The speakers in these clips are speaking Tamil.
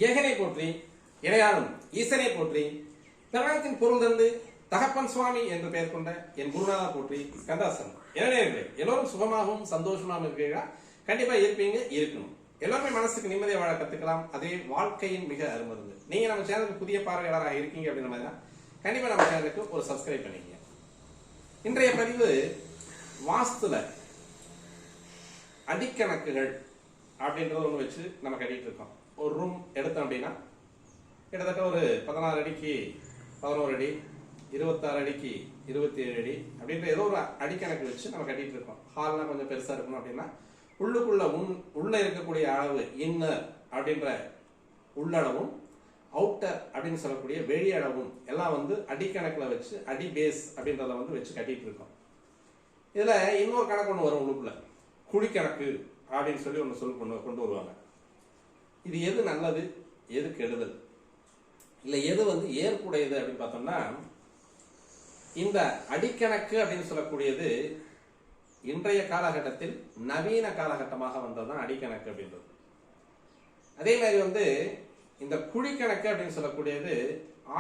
ஏகனை போற்றி இணையாளும் ஈசனை போற்றி பிரபலத்தின் பொருள் தந்து தகப்பன் சுவாமி என்று பெயர் கொண்ட என் குருநாதா போற்றி கந்தாசன். எனவே எல்லோரும் சுகமாகவும் சந்தோஷமாகவும் இருக்கிறீர்களா? கண்டிப்பா இருப்பீங்க, இருக்கணும். எல்லாருமே மனசுக்கு நிம்மதியை வாழ கத்துக்கலாம். அதே வாழ்க்கையின் மிக அருமருந்து. நீங்க நம்ம சேனலுக்கு புதிய பார்வையாளராக இருக்கீங்க அப்படின்ற மாதிரி தான் கண்டிப்பா நம்ம சேனலுக்கு ஒரு சப்ஸ்கிரைப் பண்ணிக்கங்க. இன்றைய பதிவு வாஸ்துல அடிக்கணக்குகள் அப்படின்றத ஒன்று வச்சு நம்ம கட்டிட்டு இருக்கோம். ஒரு ரூம் எடுத்தோம் அப்படின்னா கிட்டத்தட்ட ஒரு 16 அடிக்கு 11 அடி, 26 அடிக்கு 27 அடி அப்படின்ற ஏதோ ஒரு அடிக்கணக்கு வச்சு நம்ம கட்டிட்டு இருக்கோம். ஹால்னா கொஞ்சம் பெருசா இருக்கணும் அப்படின்னா உள்ளுக்குள்ள உள்ள இருக்கக்கூடிய அளவு இன்னர் அப்படின்ற உள்ளளவும் அவுட்டர் அப்படின்னு சொல்லக்கூடிய வெளி அளவும் எல்லாம் வந்து அடிக்கணக்கில் வச்சு அடி பேஸ் அப்படின்றத வந்து வச்சு கட்டிட்டு இருக்கோம். இதுல இன்னொரு கணக்கு ஒன்று வரும் உள்ளுக்குள்ள, குழிக்கணக்கு அப்படின்னு சொல்லி ஒன்று கொண்டு வருவாங்க. இது எது நல்லது, எது கெடுதல், இல்லை எது வந்து ஏற்புடையது அப்படின்னு பார்த்தோம்னா, இந்த அடிக்கணக்கு அப்படின்னு சொல்லக்கூடியது இன்றைய காலகட்டத்தில் நவீன காலகட்டமாக வந்ததுதான் அடிக்கணக்கு அப்படின்றது. அதே மாதிரி வந்து இந்த குழிக்கணக்கு அப்படின்னு சொல்லக்கூடியது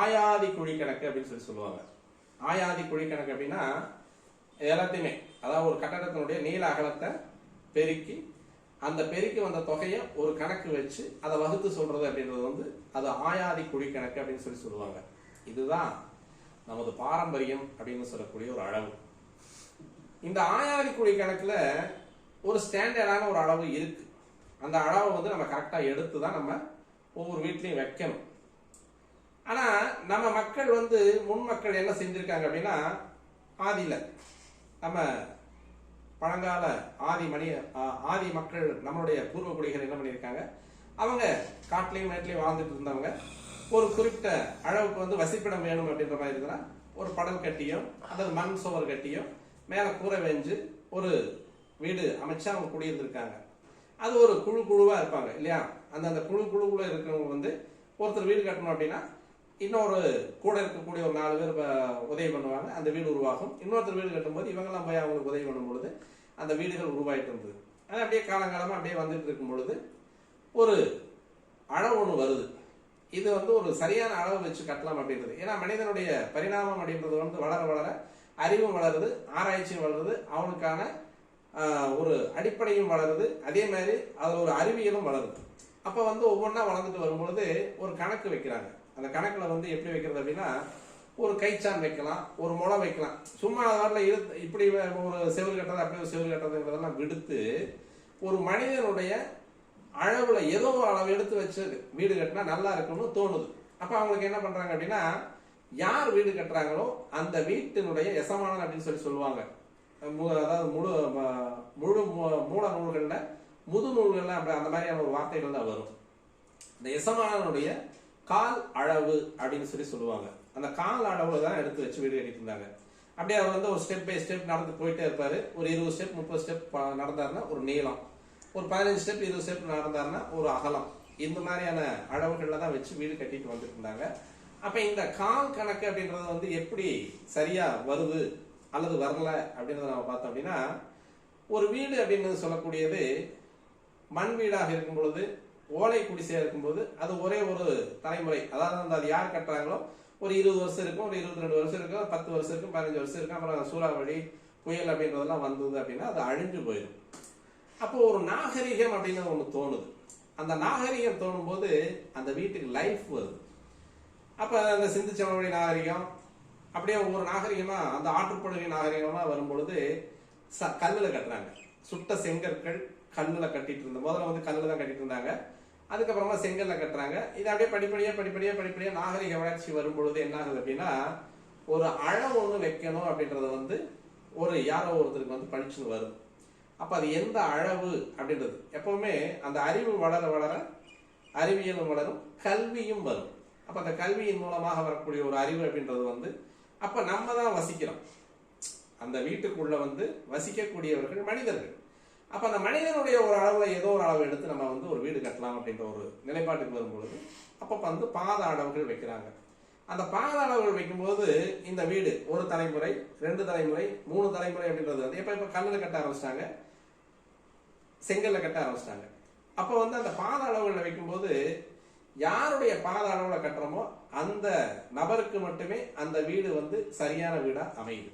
ஆயாதி குழிக்கணக்கு அப்படின்னு சொல்லுவாங்க. ஆயாதி குழிக்கணக்கு அப்படின்னா எல்லாத்தையுமே, அதாவது ஒரு கட்டடத்தினுடைய நீள அகலத்தை பெருக்கி அந்த பெருக்கி வந்த தொகையை ஒரு கணக்கு வச்சு அதை வகுத்து சொல்றது அப்படின்றது வந்து அது ஆயாதி குழிக்கணக்கு அப்படின்னு சொல்லுவாங்க. இதுதான் நமது பாரம்பரியம் அப்படின்னு சொல்லக்கூடிய ஒரு அளவு. இந்த ஆயாதி குழி கணக்குல ஒரு ஸ்டாண்டர்டான ஒரு அளவு இருக்கு. அந்த அளவை வந்து நம்ம கரெக்டா எடுத்து தான் நம்ம ஒவ்வொரு வீட்லையும் வைக்கணும். ஆனா நம்ம மக்கள் வந்து முன் மக்கள் என்ன செஞ்சிருக்காங்க அப்படின்னா, ஆதியில நம்ம பழங்கால ஆதி மக்கள் நம்மளுடைய பூர்வ குடிகள் என்ன பண்ணியிருக்காங்க, அவங்க காட்டிலையும் மேட்லையும் வாழ்ந்துட்டு இருந்தவங்க ஒரு குறிப்பிட்ட அளவுக்கு வந்து வசிப்பிடம் வேணும் அப்படின்ற மாதிரி இருந்தா ஒரு படல் கட்டியும் அல்லது மண் சுவர் கட்டியும் மேல கூரை வெஞ்சு ஒரு வீடு அமைச்சா அவங்க குடியிருந்திருக்காங்க. அது ஒரு குழுவா இருப்பாங்க இல்லையா? அந்த குழுக்குள்ள இருக்கிறவங்க வந்து ஒருத்தர் வீடு கட்டணும் அப்படின்னா இன்னொரு கூட இருக்கக்கூடிய ஒரு 4 பேர் உதவி பண்ணுவாங்க, அந்த வீடு உருவாகும். இன்னொருத்தர் வீடு கட்டும்போது இவங்கெல்லாம் போய் அவங்களுக்கு உதவி பண்ணும் பொழுது அந்த வீடுகள் உருவாயிட்டு இருந்தது. அது அப்படியே காலங்காலமா அப்படியே வந்துட்டு இருக்கும் பொழுது ஒரு அளவு ஒன்று வருது. இது வந்து ஒரு சரியான அளவு வச்சு கட்டலாம் அப்படின்றது. ஏன்னா மனிதனுடைய பரிணாமம் அப்படின்றது வந்து வளர வளர அறிவும் வளருது, ஆராய்ச்சியும் வளருது, அவனுக்கான ஒரு அடிப்படையும் வளருது, அதே மாதிரி அதில் ஒரு அறிவியலும் வளருது. அப்போ வந்து ஒவ்வொன்றா வளர்ந்துட்டு வரும்பொழுது ஒரு கணக்கு வைக்கிறாங்க. அந்த கணக்கில் வந்து எப்படி வைக்கிறது அப்படின்னா, ஒரு கைச்சான் வைக்கலாம், ஒரு முளை வைக்கலாம். சும்மா அதில் இப்படி ஒரு செவுறு கட்டுறது அப்படி ஒரு செவுறு கட்டுறதுங்கிறதெல்லாம் விடுத்து ஒரு மனிதனுடைய அளவுல ஏதோ அளவு எடுத்து வச்சு வீடு கட்டினா நல்லா இருக்கும்னு தோணுது. அப்ப அவங்களுக்கு என்ன பண்றாங்க அப்படின்னா, யார் வீடு கட்டுறாங்களோ அந்த வீட்டினுடைய எசமானன் அப்படின்னு சொல்லுவாங்க. அதாவது முழு மூல நூல்கள்ல முது நூல்கள்ல அந்த மாதிரியான ஒரு வார்த்தைகள் தான் வரும். இந்த எசமானனுடைய கால் அளவு அப்படின்னு சொல்லுவாங்க. அந்த கால் அளவுல தான் எடுத்து வச்சு வீடு கட்டிட்டு இருந்தாங்க. அப்படியே அவர் வந்து ஒரு ஸ்டெப் பை ஸ்டெப் நடந்து போயிட்டே இருப்பாரு. ஒரு 20 ஸ்டெப் 30 ஸ்டெப் நடந்தாருன்னா ஒரு நீளம், ஒரு 15 ஸ்டெப் 20 ஸ்டெப் நடந்தாருன்னா ஒரு அகலம், இந்த மாதிரியான அளவுகள்ல தான் வச்சு வீடு கட்டிட்டு வந்துட்டு இருந்தாங்க. அப்ப இந்த கால் கணக்கு அப்படின்றது வந்து எப்படி சரியா வருது அல்லது வரல அப்படின்றத நம்ம பார்த்தோம் அப்படின்னா, ஒரு வீடு அப்படின்னு சொல்லக்கூடியது மண் வீடாக இருக்கும் பொழுது, ஓலை குடிசையா இருக்கும்போது அது ஒரே ஒரு தலைமுறை, அதாவது அது யார் கட்டுறாங்களோ ஒரு 20 வருஷம் இருக்கும், ஒரு 22 வருஷம் இருக்கும், 10 வருஷம் இருக்கும், 15 வருஷம் இருக்கும். அப்புறம் சூறாவளி புயல் அப்படின்றதெல்லாம் வந்தது அப்படின்னா அது அழிஞ்சு போயிடும். அப்போ ஒரு நாகரிகம் அப்படின்னு ஒன்று தோணுது. அந்த நாகரிகம் தோணும் போது அந்த வீட்டுக்கு லைஃப் வருது. அப்ப அந்த சிந்துச்சமவெளி நாகரிகம் அப்படியே ஒவ்வொரு நாகரிகமா அந்த ஆற்றுப்படுகை நாகரிகமா வரும்பொழுது கல்லுல கட்டுறாங்க. சுட்ட செங்கற்கள் கல்லுல கட்டிட்டு இருந்த, முதல்ல வந்து கல்லுல தான் கட்டிட்டு இருந்தாங்க, அதுக்கப்புறமா செங்கல்ல கட்டுறாங்க. இது அப்படியே படிப்படியா நாகரிக வளர்ச்சி வரும்பொழுது என்ன ஆகுது அப்படின்னா, ஒரு அளவு ஒன்று வைக்கணும் அப்படின்றது வந்து ஒரு யாரோ ஒருத்தருக்கு வந்து படிச்சுன்னு வரும். அப்ப அது எந்த அளவு அப்படின்றது எப்பவுமே அந்த அறிவு வளர வளர அறிவியலும் வளரும், கல்வியும் வரும். அப்ப அந்த கல்வியின் மூலமாக வரக்கூடிய ஒரு அறிவு அப்படின்றது வந்து அப்ப நம்ம தான் வசிக்கிறோம். அந்த வீட்டுக்குள்ள வந்து வசிக்கக்கூடியவர்கள் மனிதர்கள். அப்ப அந்த மனிதனுடைய ஒரு அளவுல ஏதோ ஒரு அளவு எடுத்து நம்ம வந்து ஒரு வீடு கட்டலாம் அப்படின்ற ஒரு நிலைப்பாட்டுக்கு வரும்பொழுது அப்ப வந்து பாத அளவுகள் வைக்கிறாங்க. அந்த பாத அளவுகள் வைக்கும்போது இந்த வீடு ஒரு தலைமுறை, 2 தலைமுறை, 3 தலைமுறை அப்படின்றது வந்து இப்ப கல்லுல கட்ட ஆரம்பிச்சிட்டாங்க, செங்கல்ல கட்ட ஆரம்பிச்சிட்டாங்க. அப்ப வந்து அந்த பாத அளவுகளை வைக்கும்போது யாருடைய பாத அளவில் கட்டுறோமோ அந்த நபருக்கு மட்டுமே அந்த வீடு வந்து சரியான வீடா அமையுது.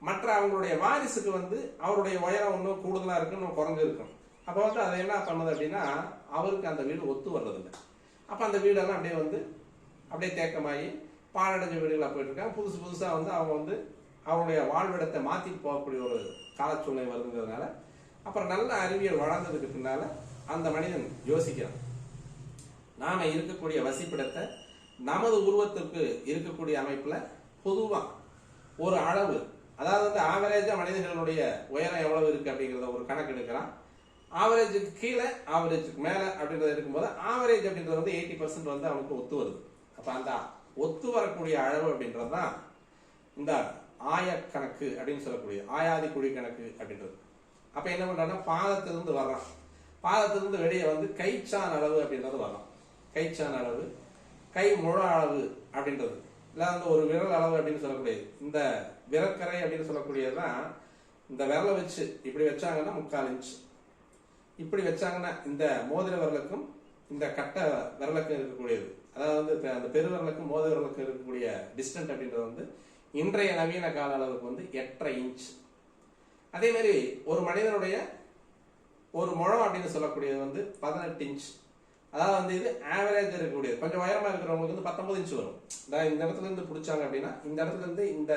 மற்ற அவங்களுடைய வாரிசுக்கு வந்து அவருடைய உயரம் இன்னும் கூடுதலா இருக்கு, இன்னும் குறைஞ்சு இருக்கும். அப்போ வந்து அதை என்ன பண்ணுது அப்படின்னா அவருக்கு அந்த வீடு ஒத்து வர்றதில்லை. அப்போ அந்த வீடெல்லாம் அப்படியே தேக்கமாகி பாழடைஞ்ச வீடுகளாக போயிட்டு இருக்காங்க. புதுசாக வந்து அவங்க வந்து அவருடைய வாழ்விடத்தை மாற்றிட்டு போகக்கூடிய ஒரு காலச்சூழ்நிலை வருதுங்கிறதுனால அப்புறம் நல்ல அறிவியல் வளர்ந்ததுக்கு பின்னால அந்த மனிதன் யோசிக்கிறான், நாம இருக்கக்கூடிய வசிப்பிடத்தை நமது உருவத்திற்கு இருக்கக்கூடிய அமைப்புல பொதுவா ஒரு அளவு, அதாவது வந்து ஆவரேஜா மனிதர்களுடைய உயரம் எவ்வளவு இருக்கு அப்படிங்கிறத ஒரு கணக்கு எடுக்கிறான். ஆவரேஜுக்கு கீழே ஆவரேஜுக்கு மேல அப்படின்றத இருக்கும்போது ஆவரேஜ் அப்படின்றது வந்து 80% வந்து அவனுக்கு ஒத்து வருது. அப்ப அந்த ஒத்து வரக்கூடிய அளவு அப்படின்றது தான் இந்த ஆயக்கணக்கு அப்படின்னு சொல்லக்கூடிய ஆயாதி குழி கணக்கு அப்படின்றது. அப்ப என்ன பண்றான்னா பாதத்திலிருந்து வர்றான், பாதத்திலிருந்து வெளியே வந்து கைச்சான் அளவு அப்படின்றது வரலாம். கைச்சான் அளவு, கை முழ அளவு அப்படின்றது இல்லை வந்து ஒரு விரல் அளவு அப்படின்னு சொல்லக்கூடியது. இந்த விரற்கரை அப்படின்னு சொல்லக்கூடியதுதான் இந்த விரலை வச்சு இப்படி வச்சாங்கன்னா 3/4 இன்ச், இப்படி வச்சாங்கன்னா இந்த மோதிர விரலுக்கும் இந்த கட்டை விரலுக்கும் இருக்கக்கூடியது, அதாவது வந்து அந்த பெருவிரலுக்கும் மோதிர விரலுக்கும் இருக்கக்கூடிய டிஸ்டன்ஸ் அப்படின்றது வந்து இன்றைய நவீன கால அளவுக்கு வந்து 8.5 இன்ச். அதே மாதிரி ஒரு மனிதனுடைய ஒரு முழம் அப்படின்னு சொல்லக்கூடியது வந்து 18 இன்ச். அதாவது வந்து இது ஆவரேஜ் இருக்கக்கூடியது. கொஞ்சம் உயரமா இருக்கிறவங்களுக்கு வந்து 19 இன்ச் வரும். இந்த இடத்துல இருந்து பிடிச்சாங்க அப்படின்னா இந்த இடத்துல இருந்து இந்த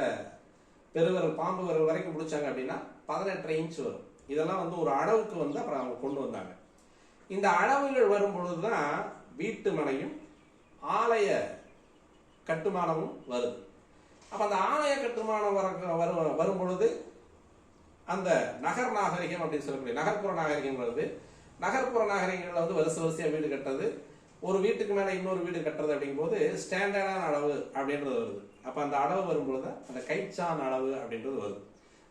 பெருவிரல் பாம்பு விரல் வரைக்கும் பிடிச்சாங்க அப்படின்னா 18.5 இன்ச் வரும். இதெல்லாம் வந்து ஒரு அளவுக்கு வந்து அப்புறம் அவங்க கொண்டு வந்தாங்க. இந்த அளவுகள் வரும் பொழுதுதான் வீட்டு மனையும் ஆலய கட்டுமானமும் வருது. அப்ப அந்த ஆலய கட்டுமானம் வரும் பொழுது அந்த நகர் நாகரிகம் அப்படின்னு சொல்லக்கூடிய நகர்ப்புற நாகரிகம் வருது. நகர்ப்புற நாகரிகங்கள்ல வந்து வரிசையா வீடு கட்டுறது, ஒரு வீட்டுக்கு மேல இன்னொரு வீடு கட்டுறது அப்படிங்கும் போது ஸ்டாண்டர்டான அளவு அப்படின்றது வருது. அப்ப அந்த அளவு வரும்பொழுது அந்த கைச்சான் அளவு அப்படின்றது வருது.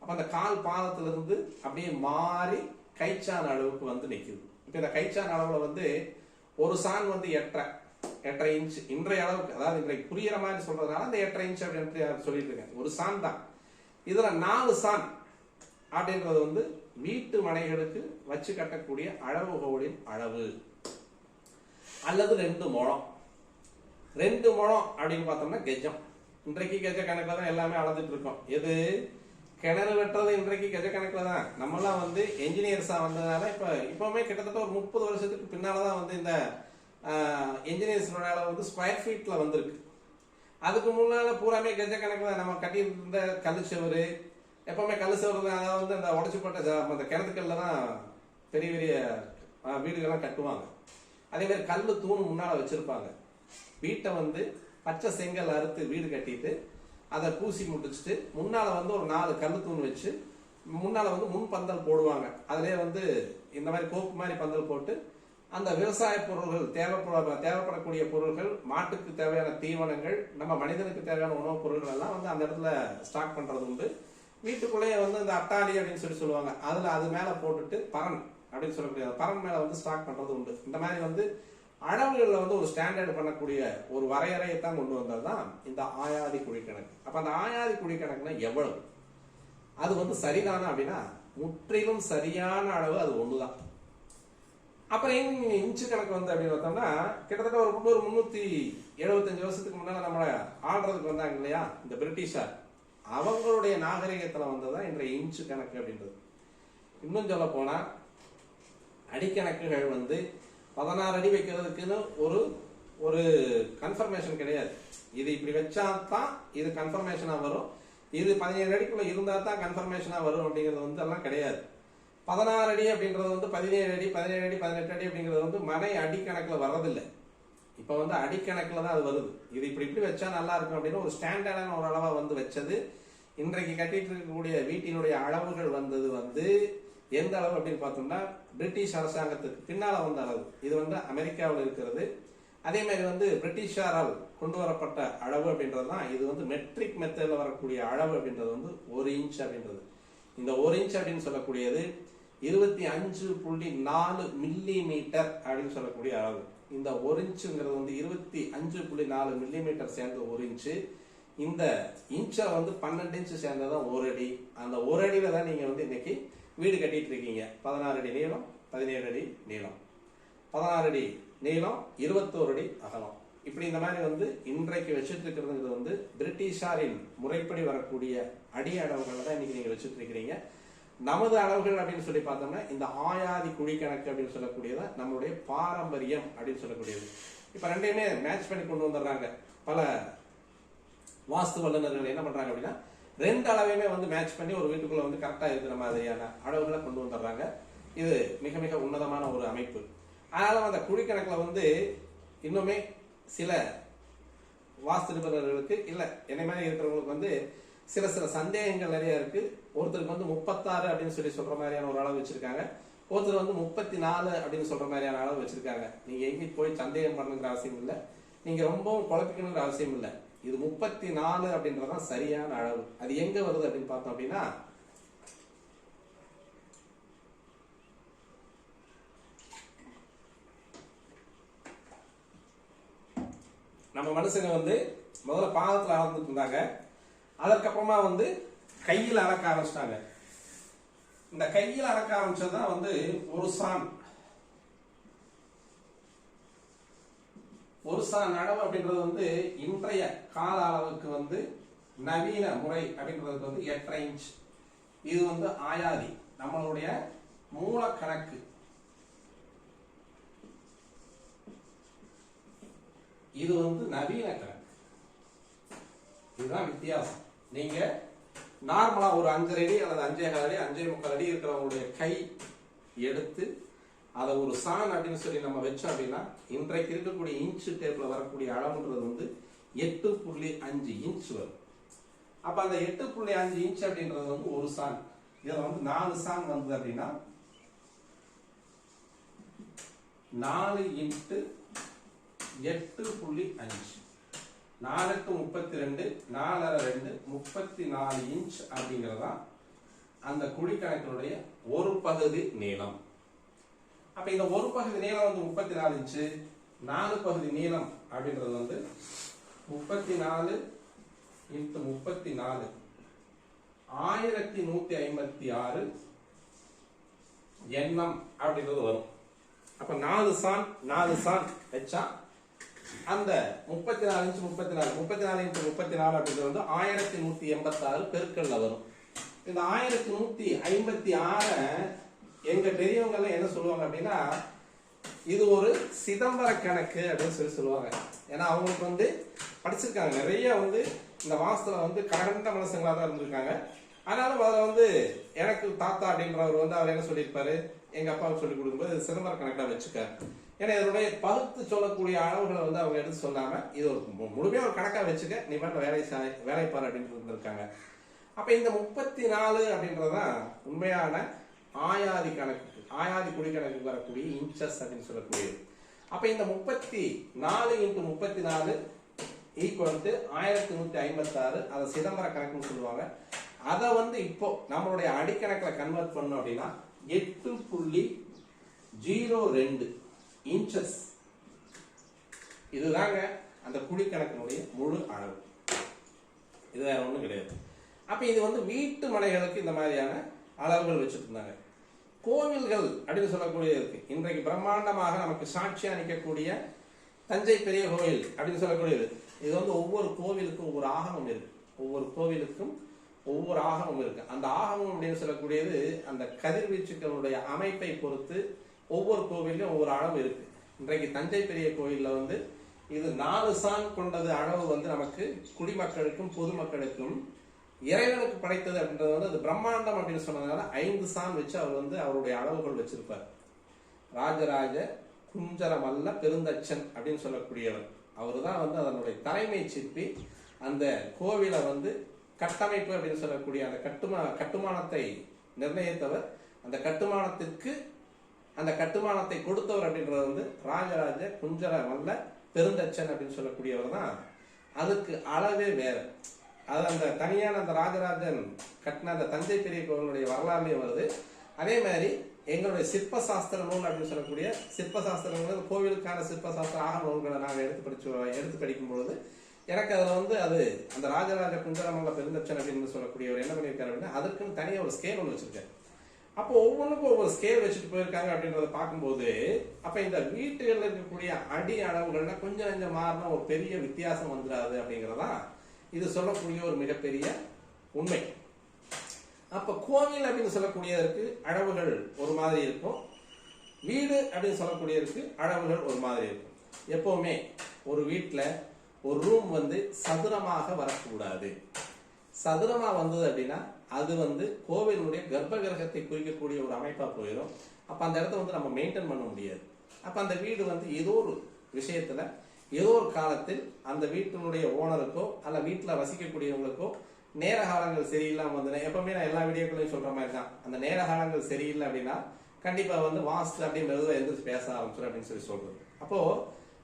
அப்ப அந்த கால் பாதத்திலிருந்து அப்படியே மாறி கைச்சான் அளவுக்கு வந்து நிற்குது. இப்ப இந்த கைச்சான் அளவுல வந்து ஒரு சான் வந்து 8.5 இன்ச் இன்றைய அளவுக்கு, அதாவது இன்றைக்கு புரியுற மாதிரி சொல்றதுனால அந்த 8.5 இன்ச் அப்படின்னு சொல்லிட்டு இருக்கேன். ஒரு சான் தான். இதுல 4 சான் அப்படின்றது வந்து வீட்டு மனைகளுக்கு வச்சு கட்டக்கூடிய அளவுகோலின் அளவு, அல்லது 2 முழம். 2 முழம் அப்படின்னு பார்த்தோம்னா கெஜம். இன்றைக்கு கெஜ கணக்குல தான் எல்லாமே அளந்துட்டு இருக்கோம். எது கிணறு வெட்டுறது இன்றைக்கு கெஜ கணக்குல தான். நம்மளாம் வந்து என்ஜினியர்ஸா வந்ததுனால இப்பவுமே கிட்டத்தட்ட ஒரு 30 வருஷத்துக்கு பின்னாலதான் வந்து இந்த என்ஜினியர்ஸோட அளவு வந்து ஸ்கொயர் ஃபீட்ல வந்திருக்கு. அதுக்கு முன்னால பூராமே கெஜ கணக்குல நம்ம கட்டி இருந்த கல்லுச்சவரு, எப்பவுமே கல்லுச்சவரு தான். அதாவது வந்து அந்த உடச்சு போட்ட அந்த கிணத்துக்கள்ல தான் பெரிய பெரிய வீடுகள்லாம் கட்டுவாங்க. அதே மாதிரி கல்லு தூண் முன்னால வச்சிருப்பாங்க. வீட்டை வந்து பச்சை செங்கல் அறுத்து வீடு கட்டிட்டு அதை பூசி முடிச்சுட்டு முன்னால வந்து ஒரு 4 கல்லு தூண் வச்சு முன்னால வந்து முன் பந்தல் போடுவாங்க. அதுலயே வந்து இந்த மாதிரி கோப்பு மாதிரி பந்தல் போட்டு அந்த விவசாய பொருள்கள் தேவைப்படக்கூடிய பொருள்கள், மாட்டுக்கு தேவையான தீவனங்கள், நம்ம மனிதனுக்கு தேவையான உணவுப் பொருள்கள் எல்லாம் வந்து அந்த இடத்துல ஸ்டாக் பண்றது உண்டு. வீட்டுக்குள்ளேயே வந்து இந்த அட்டாளி அப்படின்னு சொல்லுவாங்க, அதுல அது மேல போட்டுட்டு பரன் அப்படின்னு சொல்லக்கூடிய பரன் மேல வந்து ஸ்டாக் பண்றது உண்டு. இந்த மாதிரி வந்து அளவுகளில் வந்து ஒரு ஸ்டாண்டர்ட் பண்ணக்கூடிய ஒரு வரையறையை தான் கொண்டு வந்தது தான் இந்த ஆயாதி குழி கணக்கு. அப்ப அந்த ஆயாதி குழி கணக்குனா எவ்வளவு, அது வந்து சரிதானா அப்படின்னா முற்றிலும் சரியான அளவு அது ஒண்ணுதான். அப்புறம் இன்ச்சு கணக்கு வந்து அப்படின்னு பார்த்தோம்னா கிட்டத்தட்ட ஒரு 375 வருஷத்துக்கு முன்னால நம்மள ஆடுறதுக்கு வந்தாங்க இல்லையா இந்த பிரிட்டிஷார், அவங்களுடைய நாகரிகத்துல வந்ததுதான் இன்றைய இன்ச்சு கணக்கு அப்படின்றது. இன்னும் சொல்ல போனா அடிக்கணக்குகள் வந்து 16 அடி வைக்கிறதுக்குன்னு ஒரு கன்ஃபர்மேஷன் கிடையாது. இது இப்படி வச்சா தான் இது கன்ஃபர்மேஷனா வரும், இது 17 அடிக்குள்ள இருந்தா தான் கன்ஃபர்மேஷனா வரும் அப்படிங்கிறது வந்து எல்லாம் கிடையாது. 16 அடி அப்படின்றது வந்து 17 அடி 17 அடி 18 அடி அப்படிங்கிறது வந்து மனை அடிக்கணக்குல வர்றதில்லை. இப்ப வந்து அடிக்கணக்குல தான் அது வருது. இது இப்படி வச்சா நல்லா இருக்கும் அப்படின்னு ஒரு ஸ்டாண்டர்டான ஒரு அளவா வந்து வச்சது. இன்றைக்கு கட்டிட்டு இருக்கக்கூடிய வீட்டினுடைய அளவுகள் வந்தது வந்து எந்த அளவு அப்படின்னு பார்த்தோம்னா பிரிட்டிஷ் அரசாங்கத்துக்கு பின்னால வந்த அளவு. இது வந்து அமெரிக்காவில் இருக்கிறது. அதே மாதிரி வந்து பிரிட்டிஷாரால் கொண்டு வரப்பட்ட அளவு அப்படின்றது தான் இது வந்து மெட்ரிக் மெத்தட்ல வரக்கூடிய அளவு அப்படின்றது வந்து 1 இன்ச் அப்படின்றது. இந்த 1 இன்ச் அப்படின்னு சொல்லக்கூடியது 25.4 மில்லி மீட்டர் அப்படின்னு சொல்லக்கூடிய அளவு. இந்த 1 இன்ச்சுங்கிறது வந்து 25.4 மில்லி மீட்டர் சேர்ந்த 1 இன்ச்சு. இந்த இன்ச்சை வந்து 12 இன்ச்சு சேர்ந்ததான் 1 அடி. அந்த 1 அடியில தான் நீங்க வந்து இன்னைக்கு வீடு கட்டிட்டு இருக்கீங்க. 16 அடி நீளம், 17 அடி நீளம், 16 அடி நீளம் 21 அடி அகலம். இப்படி இந்த மாதிரி வந்து இன்றைக்கு வச்சுட்டு இருக்கிறது வந்து பிரிட்டிஷாரின் முறைப்படி வரக்கூடிய அடி அளவுகள் தான் இன்னைக்கு நீங்க வச்சுட்டு இருக்கிறீங்க. நமது அளவுகள் அப்படின்னு சொல்லி பார்த்தோம்னா இந்த ஆயாதி குழி கணக்கு அப்படின்னு சொல்லக்கூடியதான் நம்மளுடைய பாரம்பரியம் அப்படின்னு சொல்லக்கூடியது. இப்ப ரெண்டையுமே மேட்ச் பண்ணி கொண்டு வந்துடுறாங்க. பல வாஸ்து வல்லுநர்கள் என்ன பண்றாங்க அப்படின்னா ரெண்டு அளவையுமே வந்து மேட்ச் பண்ணி ஒரு வீட்டுக்குள்ள வந்து கரெக்டா இருக்கிற மாதிரியான அளவுகளை கொண்டு வந்துடுறாங்க. இது மிக மிக உன்னதமான ஒரு அமைப்பு. அதனால அந்த குழி கணக்குல வந்து இன்னுமே சில வாஸ்து நிபுணர்களுக்கு இல்ல என்ன மாதிரி இருக்கிறவங்களுக்கு வந்து சில சில சந்தேகங்கள் நிறைய இருக்கு. ஒருத்தருக்கு வந்து 36 அப்படின்னு சொல்லி சொல்ற மாதிரியான ஒரு அளவு வச்சிருக்காங்க. ஒருத்தர் வந்து 34 அப்படின்னு சொல்ற மாதிரியான அளவு வச்சிருக்காங்க. நீங்க எங்கேயும் போய் சந்தேகம் பண்ணுங்கிற அவசியம் இல்லை. நீங்க ரொம்பவும் குழப்பிக்கணுங்கிற அவசியம் இல்லை. இது 34 அப்படின்றதான் சரியான அளவு. அது எங்க வருது அப்படின்னு பார்த்தோம் அப்படின்னா நம்ம மனுஷங்க வந்து முதல்ல பாதத்துல அளந்துட்டு இருந்தாங்க. அதற்கப்புறமா வந்து கையில் அளக்க ஆரம்பிச்சிட்டாங்க. இந்த கையில் அளக்க ஆரம்பிச்சதுதான் வந்து ஒரு சான் அளவு அப்படின்றது வந்து இன்றைய கால அளவுக்கு வந்து நவீன முறை அப்படின்றது வந்து 8.5 இன்ச். இது வந்து ஆயாதி நம்மளுடைய மூல கணக்கு. இது வந்து நவீன கணக்கு. இதுதான் வித்தியாசம். நீங்க நார்மலா ஒரு 5.5 அடி அல்லது 5.25 அடி 5.25 அடி இருக்கிறவங்களுடைய கை எடுத்து அதை ஒரு சான் அப்படின்னு சொல்லி நம்ம வச்சோம் அப்படின்னா இன்றைக்கு இருக்கக்கூடிய இன்ச் டேப்ல வரக்கூடிய அளவுன்றது வந்து 8.5 இன்ச் வரும். அப்ப அந்த 8.5 இன்ச் அப்படின்றது வந்து ஒரு சான். இதுல வந்து 4 சான் வந்தது அப்படின்னா 4 இன்ட்டு 8.5 4 × 32 4 34 இன்ச் அப்படிங்கறதா அந்த குழி கணக்கினுடைய ஒரு பகுதி நீளம். அப்ப இந்த ஒரு பகுதி நீளம் வந்து 34 இன்ச்சு. 4 பகுதி நீளம் அப்படின்றது வந்து 34 × 34 1156 எண்ணம் அப்படின்றது வரும். அப்ப 4 சான் வச்சா அந்த 34 இன்ச்சு 34 இன்ச்சு 34 அப்படின்றது வந்து 1186 பெருக்கல்ல வரும். இந்த 1156 எங்க பெரியவங்க எல்லாம் என்ன சொல்லுவாங்க அப்படின்னா இது ஒரு சிதம்பர கணக்கு அப்படின்னு சொல்லி சொல்லுவாங்க. ஏன்னா அவங்களுக்கு வந்து படிச்சிருக்காங்க நிறைய வந்து இந்த வாஸ்துல வந்து கரண்ட மனுஷங்களா தான் இருந்திருக்காங்க. அதனால அதுல வந்து எனக்கு தாத்தா அப்படின்றவர் வந்து அவர் என்ன சொல்லியிருப்பாரு, எங்க அப்பாவுக்கு சொல்லி கொடுக்கும்போது சிதம்பர கணக்கா வச்சுக்க. ஏன்னா இதனுடைய பகுத்து சொல்லக்கூடிய அளவுகளை வந்து அவங்க எடுத்து சொல்லாம இது ஒரு முழுமையா ஒரு கணக்கா வச்சுக்க, நீ பாட்டு வேலைப்பாரு அப்படின்னு இருந்திருக்காங்க. அப்ப இந்த 34 அப்படின்றதான் உண்மையான ஆயாதி கணக்கு, ஆயாதி குழி கணக்கு வரக்கூடிய இன்ச்சஸ் அப்படின்னு சொல்லக்கூடியது. அப்ப இந்த 34 × 34 ஈக்குவல் டு 1156 அதை சிதம்பர கணக்குன்னு சொல்லுவாங்க. அதை வந்து இப்போ நம்மளுடைய அடிக்கணக்கில் கன்வெர்ட் பண்ணோம் அப்படின்னா 8.02 இன்ச்சஸ். இதுதாங்க அந்த குழி கணக்கினுடைய முழு அளவு. இது வேற ஒண்ணும் கிடையாது. அப்ப இது வந்து வீட்டு மனைகளுக்கு இந்த மாதிரியான அளவுகள் வச்சுட்டு இருந்தாங்க. கோவில்கள் அப்படின்னு சொல்லக்கூடிய இருக்கு. இன்றைக்கு பிரம்மாண்டமாக நமக்கு சாட்சியா நிற்கக்கூடிய தஞ்சை பெரிய கோவில் அப்படின்னு சொல்லக்கூடியது. இது வந்து ஒவ்வொரு கோவிலுக்கும் ஒவ்வொரு ஆகமம் இருக்கு. ஒவ்வொரு கோவிலுக்கும் ஒவ்வொரு ஆகமம் இருக்கு. அந்த ஆகமம் அப்படின்னு சொல்லக்கூடியது அந்த கதிர்வீச்சுக்களுடைய அமைப்பை பொறுத்து ஒவ்வொரு கோவிலையும் ஒவ்வொரு அளவு இருக்கு. இன்றைக்கு தஞ்சை பெரிய கோவில்ல வந்து இது 4 சான் கொண்டது அளவு வந்து நமக்கு குடிமக்களுக்கும் பொதுமக்களுக்கும் இறைவனுக்கு படைத்தது அப்படின்றது வந்து அது பிரம்மாண்டம் அப்படின்னு சொன்னதுனால 5 சான் வச்சு அவர் வந்து அவருடைய அளவுகள் வச்சிருப்பார். ராஜராஜ குஞ்சரமல்ல பெருந்தச்சன் அப்படின்னு சொல்லக்கூடியவர் அவரு தான் வந்து அதனுடைய தலைமை சிற்பி. அந்த கோவிலை வந்து கட்டமைப்பு அப்படின்னு சொல்லக்கூடிய அந்த கட்டுமானத்தை நிர்ணயித்தவர். அந்த கட்டுமானத்தை கொடுத்தவர் அப்படின்றது வந்து ராஜராஜ குஞ்சரமல்ல பெருந்தச்சன் அப்படின்னு சொல்லக்கூடியவர் தான். அதுக்கு அளவே வேற. அது அந்த தனியான அந்த ராஜராஜன் கட்டின அந்த தஞ்சை பெரிய கோவிலுடைய வரலாறுலயே வருது. அதே மாதிரி எங்களுடைய சிற்பசாஸ்திர நூல் அப்படின்னு சொல்லக்கூடிய சிற்பசாஸ்திரங்கள் கோவிலுக்கான சிற்பசாஸ்திர ஆக நூல்களை நாங்கள் எடுத்து படிக்கும் பொழுது எனக்கு அதில் வந்து அது அந்த ராஜராஜ குஞ்சரமல்ல பெருந்தச்சன் அப்படின்னு சொல்லக்கூடியவர் என்ன பண்ணியிருக்காரு அப்படின்னா அதுக்குன்னு தனியாக ஒரு ஸ்கேல் ஒன்று வச்சிருக்காரு. அப்போ ஒவ்வொன்றுக்கும் ஒவ்வொரு ஸ்கேல் வச்சுட்டு போயிருக்காங்க அப்படின்றத பார்க்கும்போது அப்ப இந்த வீட்டுகளில் இருக்கக்கூடிய அடி அளவுகள்ல கொஞ்சம் கொஞ்சம் மாறின ஒரு பெரிய வித்தியாசம் வந்துடாது அப்படிங்கிறதா இது சொல்லக்கூடிய ஒரு மிகப்பெரிய உண்மை. அப்ப கோவில் அப்படின்னு சொல்லக்கூடியதற்கு அளவுகள் ஒரு மாதிரி இருக்கும், வீடு அப்படின்னு சொல்லக்கூடியதற்கு அளவுகள் ஒரு மாதிரி இருக்கும். எப்பவுமே ஒரு வீட்டுல ஒரு ரூம் வந்து சதுரமாக வரக்கூடாது. சதுரமா வந்தது அப்படின்னா அது வந்து கோவிலுடைய கர்ப்ப கிரகத்தை குறிக்கக்கூடிய ஒரு அமைப்பா போயிடும். அப்ப அந்த இடத்த வந்து நம்ம மெயின்டைன் பண்ண முடியாது. அப்ப அந்த வீடு வந்து ஏதோ ஒரு விஷயத்துல ஏதோ ஒரு காலத்தில் அந்த வீட்டினுடைய ஓனருக்கோ அல்ல வீட்டுல வசிக்கக்கூடியவங்களுக்கோ நேர காலங்கள் சரியில்லாம வந்து, எப்பவுமே நான் எல்லா வீடியோக்களையும் சொல்ற மாதிரி தான், அந்த நேர காலங்கள் சரியில்லை அப்படின்னா கண்டிப்பா வந்து வாஸ்து அப்படின்னு மெதுவாக எந்திரிச்சு பேச ஆரம்பிச்சிடும் அப்படின்னு சொல்றது. அப்போ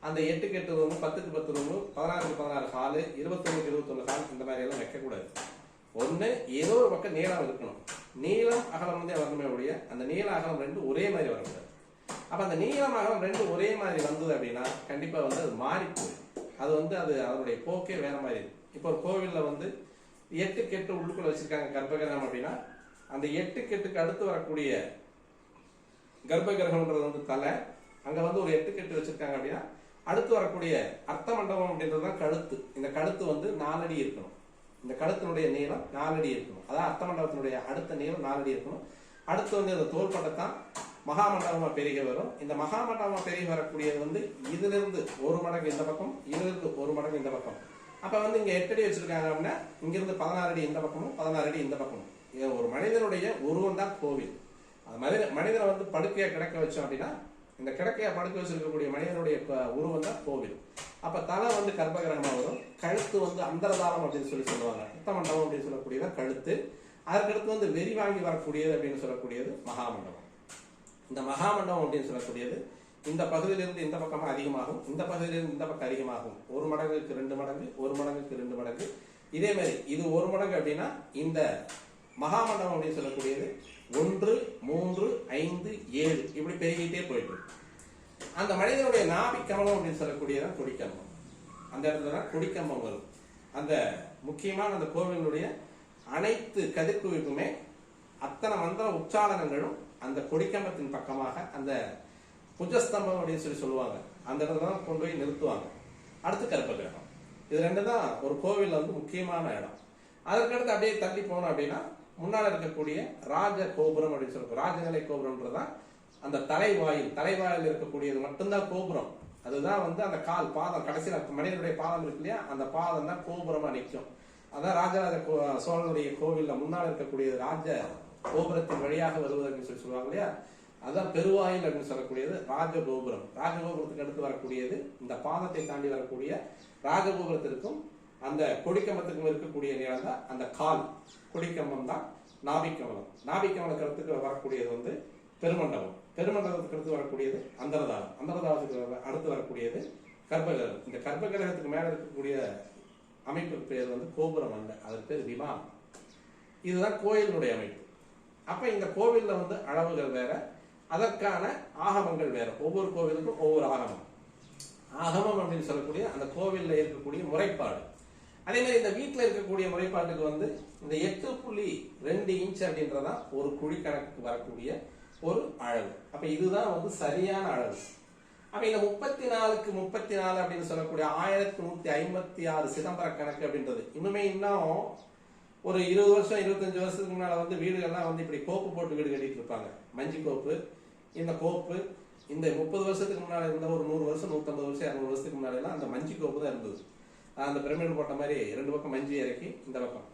அந்த 8க்கு 8 ரூம், 10க்கு 10 ரூம், 16க்கு 16 ஹாலு, 21க்கு 21 ஹால் இந்த மாதிரி எல்லாம் வைக்கக்கூடாது. ஒண்ணு ஏதோ ஒரு பக்கம் நீளம் இருக்கணும். நீளம் அகலம் வந்து வரணுமே ஒழிய அந்த நீள அகலம் ரெண்டும் ஒரே மாதிரி வரக்கூடாது. அப்ப அந்த நீளம் அகலம் ரெண்டும் ஒரே மாதிரி வந்தது அப்படின்னா கண்டிப்பா வந்து அது மாறி போயிடும். அது வந்து அது அதனுடைய போக்கே வேற மாதிரி இருக்கும். இப்போ ஒரு கோவில்ல வந்து 8க்கு 8 உள்ளுக்குள்ள வச்சிருக்காங்க கர்ப்பகிரகம் அப்படின்னா அந்த 8க்கு 8க்கு அடுத்து வரக்கூடிய கர்ப்பகிரகம்ன்றது வந்து தலை, அங்க வந்து ஒரு 8க்கு 8 வச்சிருக்காங்க அப்படின்னா அடுத்து வரக்கூடிய அர்த்த மண்டபம் அப்படின்றதுதான் கழுத்து. இந்த கழுத்து வந்து 4 அடி இருக்கணும். இந்த கழுத்தினுடைய நீளம் 4 அடி இருக்கணும். அதான் அர்த்த மண்டபத்தினுடைய அடுத்த நீளம் 4 அடி இருக்கணும். அடுத்து வந்து இந்த தோள்பட்டத்தான் மகா மண்டபமா பெருகி வரும். இந்த மகா மண்டபமா பெருகி வரக்கூடியது வந்து இதிலிருந்து ஒரு மடங்கு இந்த பக்கம், இதிலிருந்து ஒரு மடங்கு இந்த பக்கம். அப்ப வந்து இங்க 8 அடி வச்சிருக்காங்க அப்படின்னா இங்கிருந்து 16 அடி இந்த பக்கமும் 16 அடி இந்த பக்கமும். ஒரு மனிதனுடைய உருவம் தான் கோவில். அது மனிதனை வந்து படுக்கையா கிடக்க வச்சோம் அப்படின்னா இந்த கிடக்கையா படுக்க வச்சிருக்கக்கூடிய மனிதனுடைய உருவம் தான் கோவில். அப்ப தலை வந்து கர்ப்பகிரகமா வரும், கழுத்து வந்து அந்தரதாரம் அப்படின்னு சொல்லுவாங்க, அர்த்த மண்டபம் அப்படின்னு சொல்லக்கூடியதான் கழுத்து. அதற்கடுத்து வந்து வெறி வாங்கி வரக்கூடியது அப்படின்னு சொல்லக்கூடியது மகாமண்டபம். இந்த மகாமண்டபம் அப்படின்னு சொல்லக்கூடியது இந்த பகுதியிலிருந்து இந்த பக்கமா அதிகமாகும், இந்த பகுதியிலிருந்து இந்த பக்கம் அதிகமாகும். 1 மடங்குக்கு 2 மடங்கு, 1 மடங்குக்கு 2 மடங்கு. இதே மாதிரி இது 1 மடங்கு அப்படின்னா இந்த மகாமண்டபம் அப்படின்னு சொல்லக்கூடியது 1, 3, 5, 7 இப்படி பெருகிட்டே போயிட்டு அந்த மனிதனுடைய நாபி கமலம் அப்படின்னு சொல்லக்கூடியதான் கொடிக்கம்பம். அந்த இடத்துல தான் கொடிக்கம்பம் வரும். அந்த முக்கியமான அந்த கோவிலுடைய அனைத்து கதிர்குவிப்புமே அத்தனை மந்திர உச்சாரணங்களும் அந்த கொடிக்கம்பத்தின் பக்கமாக அந்த புஜஸ்தம்பம் அப்படின்னு சொல்லுவாங்க. அந்த இடத்துல தான் கொண்டு போய் நிறுத்துவாங்க. அடுத்து கர்ப்பகிரகம். இது 2 தான் ஒரு கோவில்ல வந்து முக்கியமான இடம். அதற்கடுத்து அப்படியே தள்ளி போனோம் அப்படின்னா முன்னால இருக்கக்கூடிய ராஜ கோபுரம் அப்படின்னு சொல்லுவோம். ராஜநிலை கோபுரம்ன்றதான் அந்த தலைவாயில் இருக்கக்கூடியது மட்டும்தான் கோபுரம். அதுதான் வந்து அந்த கால் பாதம் கடைசியில மனிதனுடைய பாதம் இருக்கு இல்லையா, அந்த பாதம் தான் கோபுரமா நிற்கும். அதான் ராஜராஜ சோழனுடைய கோவில்ல முன்னால் இருக்கக்கூடியது ராஜ கோபுரத்தின் வழியாக வருவதற்கு சொல்லுவாங்க இல்லையா, அதான் பெருவாயில் அப்படின்னு சொல்லக்கூடியது ராஜகோபுரம். ராஜகோபுரத்துக்கு அடுத்து வரக்கூடியது இந்த பாதத்தை தாண்டி வரக்கூடிய ராஜகோபுரத்திற்கும் அந்த கொடிக்கம்பத்துக்கும் இருக்கக்கூடிய நிலம் தான் அந்த கால் கொடிக்கம்பம் தான் நாபிக்கமலம். நாபிக்கமலத்துக்கு வரக்கூடியது வந்து பெருமண்டபம். பெருமண்டபத்துக்கு அடுத்து வரக்கூடியது அந்தரதாரம். அந்தரதாரத்துக்கு அடுத்து வரக்கூடியது கர்ப்பகிரகம். இந்த கர்ப்பகிரகத்துக்கு மேல இருக்கக்கூடிய அமைப்புக்கு பேர் வந்து கோபுரம் அல்ல, அதற்கு பேர் விமானம். இதுதான் கோயிலுடைய அமைப்பு. அப்ப இந்த கோவில்ல வந்து அளவுகள் வேற, அதற்கான ஆகமங்கள் வேற. ஒவ்வொரு கோவிலுக்கும் ஒவ்வொரு ஆகமம். ஆகமம் அப்படின்னு சொல்லக்கூடிய அந்த கோவில்ல இருக்கக்கூடிய முறைப்பாடு. அதே மாதிரி இந்த வீட்டுல இருக்கக்கூடிய முறைப்பாட்டுக்கு வந்து இந்த 8.2 இன்ச் அப்படின்றதான் ஒரு குழி கணக்குக்கு வரக்கூடிய ஒரு அளவு. அப்ப இதுதான் வந்து சரியான அளவு. அப்ப இந்த 34க்கு 34 அப்படின்னு சொல்லக்கூடிய 1156 சிதம்பர கணக்கு அப்படின்றது இன்னும் ஒரு 20 வருஷம் 25 வருஷத்துக்கு முன்னால வந்து வீடுகள்லாம் வந்து இப்படி கோப்பு போட்டு வீடு கட்டிட்டு இருப்பாங்க. மஞ்சி கோப்பு, இந்த கோப்பு இந்த 30 வருஷத்துக்கு முன்னால இருந்த ஒரு 100 வருஷம் 150 வருஷம் 200 வருஷத்துக்கு முன்னாடி எல்லாம் அந்த மஞ்சி கோப்பு தான் இருந்தது. அந்த பிரமிடு போட்ட மாதிரி 2 பக்கம் மஞ்சி இறக்கி இந்த பக்கம்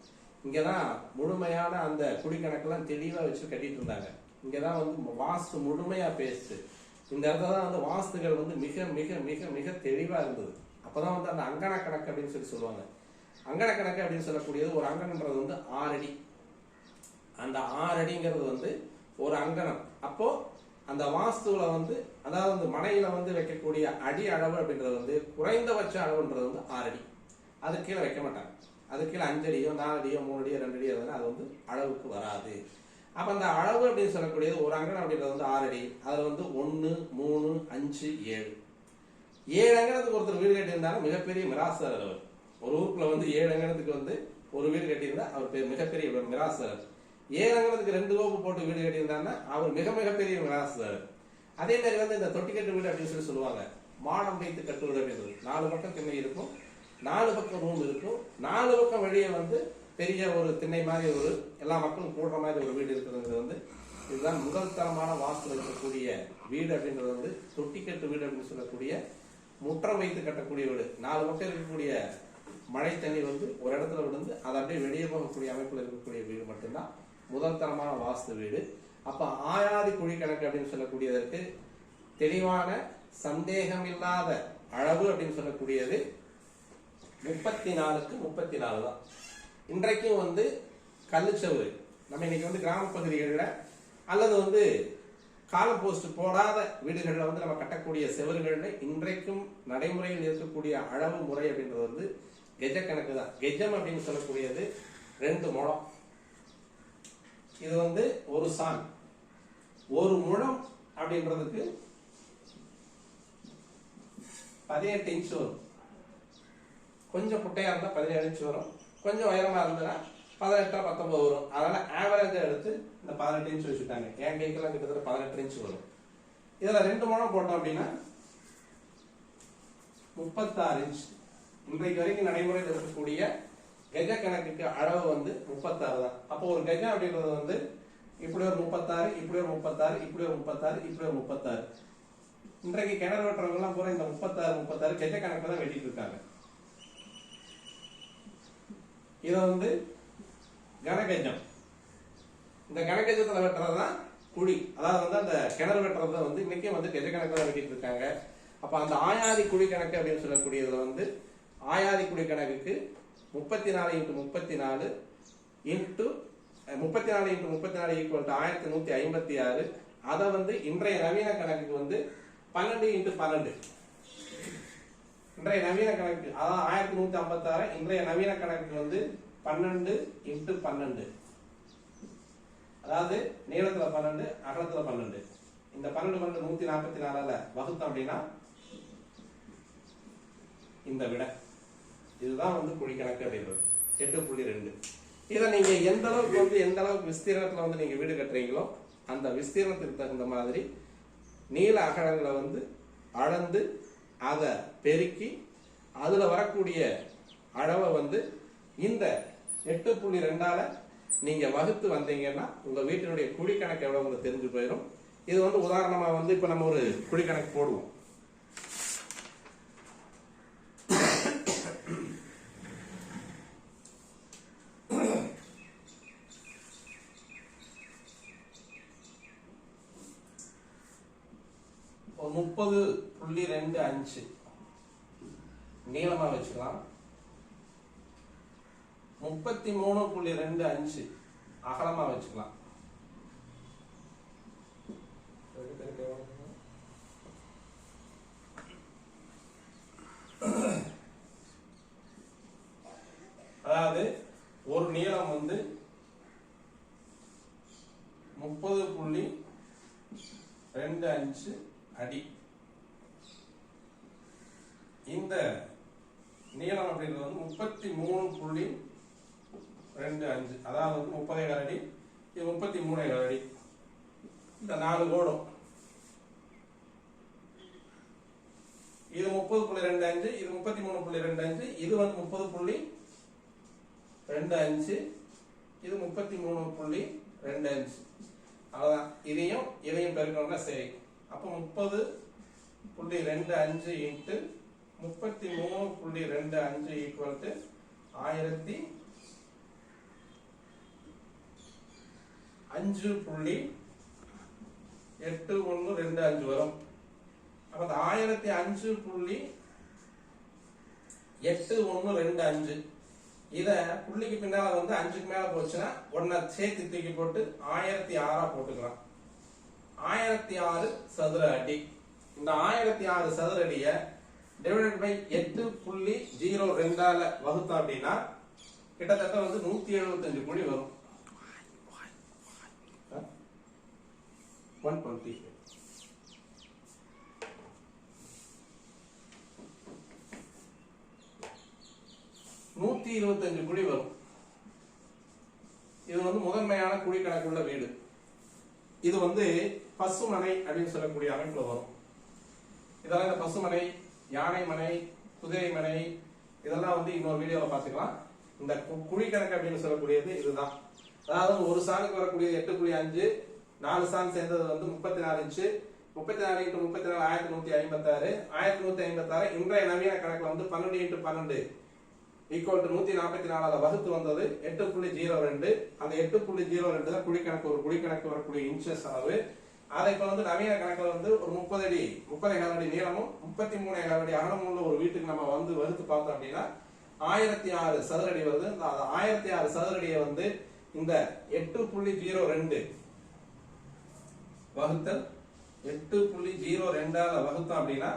இங்கதான் முழுமையான அந்த குடிக்கணக்கெல்லாம் தெளிவா வச்சு கட்டிட்டு இருந்தாங்க. இங்கதான் வந்து வாஸ்து முழுமையா பேசு. இந்த இடத்துல தான் வந்து வாஸ்துகள் வந்து மிக மிக மிக மிக தெளிவா இருந்தது. அப்பதான் வந்து அந்த அங்கன கணக்கு அப்படின்னு சொல்லுவாங்க. அங்கன கணக்கு அப்படின்னு சொல்லக்கூடியது ஒரு அங்கனன்றது வந்து 6 அடி. அந்த 6 அடிங்கிறது வந்து ஒரு அங்கனம். அப்போ அந்த வாஸ்துல வந்து அதாவது அந்த மனையில வந்து வைக்கக்கூடிய அடி அளவு அப்படின்றது வந்து குறைந்தபட்ச அளவுன்றது வந்து 6 அடி. அது கீழே வைக்க மாட்டாங்க. அது கீழே 5 அடியோ 4 அடியோ 3 அடியோ 2 அடியோ அது வந்து அளவுக்கு வராது. அப்ப அந்த அளவு அப்படின்னு சொல்லக்கூடியது ஒரு அங்கனம் அப்படின்றது வந்து 6 அடி. அதுல வந்து 1, 3, 5, 7 அங்கனத்துக்கு ஒருத்தர் வீடு கட்டியிருந்தாலும் மிகப்பெரிய மிராசர் அவர். ஒரு ஊருக்குள்ள வந்து 7 அங்கனத்துக்கு வந்து ஒரு வீடு கட்டியிருந்தா அவர் மிகப்பெரிய மிராசர். ஏழங்கிறதுக்கு 2 கோப்பு போட்டு வீடு கட்டியிருந்தாருன்னா அவர் மிகப்பெரிய விலாசம். அதே மாதிரி வந்து இந்த தொட்டிக்கட்டு வீடு அப்படின்னு சொல்லுவாங்க. மாடம் வைத்து கட்டுவது அப்படின்றது 4 பக்கம் திண்ணை இருக்கும், 4 பக்கம் ரூம் இருக்கும், 4 பக்கம் வெளியே வந்து பெரிய ஒரு திண்ணை மாதிரி ஒரு எல்லா மக்களும் கூடுற மாதிரி ஒரு வீடு இருக்கிறது வந்து இதுதான் முதல் தரமான வாஸ்துல இருக்கக்கூடிய வீடு அப்படின்றது வந்து தொட்டிக்கட்டு வீடு அப்படின்னு சொல்லக்கூடிய முற்றம் வைத்து கட்டக்கூடிய வீடு. 4 பக்கம் இருக்கக்கூடிய மழை தண்ணி வந்து ஒரு இடத்துல விழுந்து அதை அப்படியே வெளியே போகக்கூடிய அமைப்பில் இருக்கக்கூடிய வீடு மட்டும்தான் முதல் தரமான வாஸ்து வீடு. அப்ப ஆயாதி குழி கணக்கு அப்படின்னு சொல்லக்கூடியதற்கு தெளிவான சந்தேகம் இல்லாத அளவு அப்படின்னு சொல்லக்கூடியது 34க்கு 34 தான். இன்றைக்கும் வந்து கல்லுச்சவுறு நம்ம இன்னைக்கு வந்து கிராம பகுதிகளில் அல்லது வந்து கால போஸ்ட் போடாத வீடுகளில் வந்து நம்ம கட்டக்கூடிய செவறுகளில் இன்றைக்கும் நடைமுறையில் இருக்கக்கூடிய அளவு முறை அப்படின்றது வந்து கெஜ கணக்கு தான். கெஜம் அப்படின்னு சொல்லக்கூடியது 2 முழம். இது வந்து ஒரு சான். ஒரு முழம் அப்படின்றதுக்கு 18 இன்ச் வரும். கொஞ்சம் குட்டையா இருந்தா 17 இன்ச் வரும், கொஞ்சம் உயரமா இருந்ததுன்னா 18 19 வரும். அதனால ஆவரேஜா எடுத்து இந்த 18 இன்ச் வச்சுட்டாங்க. என் கைக்கெல்லாம் கிட்டத்தட்ட 18 இன்ச் வரும். இதுல 2 முழம் போட்டோம் அப்படின்னா 36 இன்ச். இன்றைக்கு வரைக்கும் நடைமுறையில் இருக்கக்கூடிய கெஜ கணக்குக்கு அளவு வந்து 36 தான். அப்போ ஒரு கெஜம் அப்படின்றது வந்து இப்படி ஒரு 36, இப்படி ஒரு 36, இப்படி ஒரு 36, இப்படி ஒரு 36. இன்றைக்கு கிணறு வெட்டுறவங்க எல்லாம் பூரா இந்த 36 கெஜ கணக்கு தான் வெட்டிட்டு இருக்காங்க. இதை வந்து கனகஜம். இந்த கனகஜத்துல வெட்டுறதுதான் குழி. அதாவது வந்து அந்த கிணறு வெட்டுறத வந்து இன்னைக்கே வந்து கெஜ கணக்கு தான் வெட்டிட்டு இருக்காங்க. அப்ப அந்த ஆயாதி குழி கணக்கு அப்படின்னு சொல்லக்கூடியதுல வந்து ஆயாதி குழி கணக்குக்கு 34 × 34 இன்ட்டு 34 × 34 ஈக்குவல் டு 1156. அதை வந்து இன்றைய நவீன கணக்குக்கு வந்து 12 × 12. இன்றைய நவீன கணக்கு அதாவது 1156. இன்றைய நவீன கணக்கு வந்து 12 × 12. அதாவது நீளத்துல 12, அகலத்துல 12. இந்த 12 144 வகுத்தோம் அப்படின்னா இந்த விட இதுதான் வந்து குழி கணக்கு அப்படின்றது 8.2. இதை நீங்க எந்த அளவுக்கு விஸ்தீர்ணத்துல வந்து நீங்க வீடு கட்டுறீங்களோ அந்த விஸ்தீர்ணத்துக்கு தகுந்த மாதிரி நீள அகலங்களை வந்து அளந்து அதை பெருக்கி அதுல வரக்கூடிய அளவை வந்து இந்த 8.2 நீங்க வகுத்து வந்தீங்கன்னா உங்க வீட்டினுடைய குழி கணக்கு எவ்வளவு உங்களுக்கு தெரிஞ்சு போயிடும். இது வந்து உதாரணமா வந்து இப்ப நம்ம ஒரு குழி கணக்கு போடுவோம். ஒரு 30.25 நீளமா வச்சுக்கலாம். 33.25 அகலமா வச்சுக்கலாம். அதாவது ஒரு நீளம் வந்து 30.25 அடி. இந்த நீளம் அப்படின்றது வந்து 33.25, அதாவது வந்து 30 அடி, இது 33 அடி. இந்த 4 கோடும் இது 30.25, இது 33.25, இது வந்து 30.25, இது 33.25. அவ்வளவுதான். இதையும் பெருக்கணும்னா சரி. அப்போ 30.25 இன்ட்டு 33.25 ஈக்குவல் டு 1005.8125 வரும். அப்ப 1005.8125 இத புள்ளிக்கு பின்னால வந்து 5க்கு மேல போச்சுன்னா ஒன்ன சேர்த்து தூக்கி போட்டு 1006 போட்டுக்கலாம். 1006 சதுர அடி. இந்த 1006 சதுர அடிய டிவைடட் பை 8.02 வகுத்தோம் அப்படின்னா கிட்டத்தட்ட வந்து 175 குழி வரும். 120 125 குழி வரும். இது வந்து முதன்மையான குழி கணக்குள்ள வீடு. இது வந்து பசுமனை அப்படின்னு சொல்லக்கூடிய அமைப்புல வரும். இதெல்லாம் இந்த பசுமனை, யானை மனை, குதிரை மனை இதெல்லாம் வந்து இன்னொரு வீடியோல பாத்துக்கலாம். இந்த குழி கணக்கு அப்படின்னு சொல்லக்கூடியது இதுதான். அதாவது ஒரு சாணுக்கு வரக்கூடிய 8.5, 4 சான் சேர்ந்தது வந்து 34 இன்ச்சு. 34 × 34 1156. 1156 இன்றைய நவீன கணக்குல வந்து 12 × 12 = 144 வகுத்து வந்தது 8.02. அந்த 8.02 தான் குழி கணக்கு. ஒரு குழி கணக்கு வரக்கூடிய இன்ச்சஸ் அளவு. அதை இப்ப வந்து நவீன கணக்குல வந்து ஒரு 30 அடி 30 அடி நீளமும் 33 அடி அகலமும் உள்ள ஒரு வீட்டுக்கு நம்ம வந்து வகுத்து பார்த்தோம் அப்படின்னா 1006 சதுர அடி வருது. அந்த 1006 சதுர அடியை வந்து இந்த 8.02 வகுத்தல் 8.02 வகுத்தோம் அப்படின்னா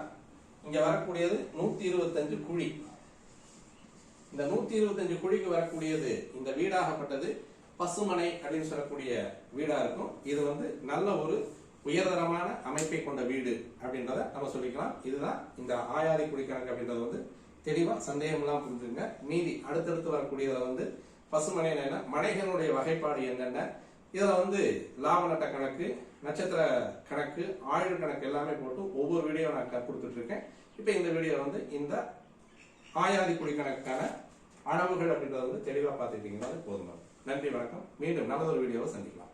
இங்க வரக்கூடியது 125 குழி. இந்த 125 குழிக்கு வரக்கூடியது இந்த வீடாகப்பட்டது பசுமனை அப்படின்னு சொல்லக்கூடிய வீடா இருக்கும். இது வந்து நல்ல ஒரு உயர்தரமான அமைப்பை கொண்ட வீடு அப்படின்றத நம்ம சொல்லிக்கலாம். இதுதான் இந்த ஆயாதி குழி கணக்கு அப்படின்றது வந்து தெளிவா சந்தேகம் எல்லாம் புரிஞ்சுங்க. மீதி அடுத்தடுத்து வரக்கூடியதுல வந்து பசுமனை என்ன, மனைகளுடைய வகைப்பாடு என்னென்ன, இதுல வந்து லாப நட்ட கணக்கு, நட்சத்திர கணக்கு, ஆயுள் கணக்கு எல்லாமே போட்டு ஒவ்வொரு வீடியோ நான் கொடுத்துட்டு இருக்கேன். இப்ப இந்த வீடியோ வந்து இந்த ஆயாதி குழி கணக்கான அளவுகள் அப்படின்றத வந்து தெளிவா பார்த்துட்டீங்கன்னா போதும். நன்றி, வணக்கம். மீண்டும் நல்லதொரு வீடியோவை சந்திக்கலாம்.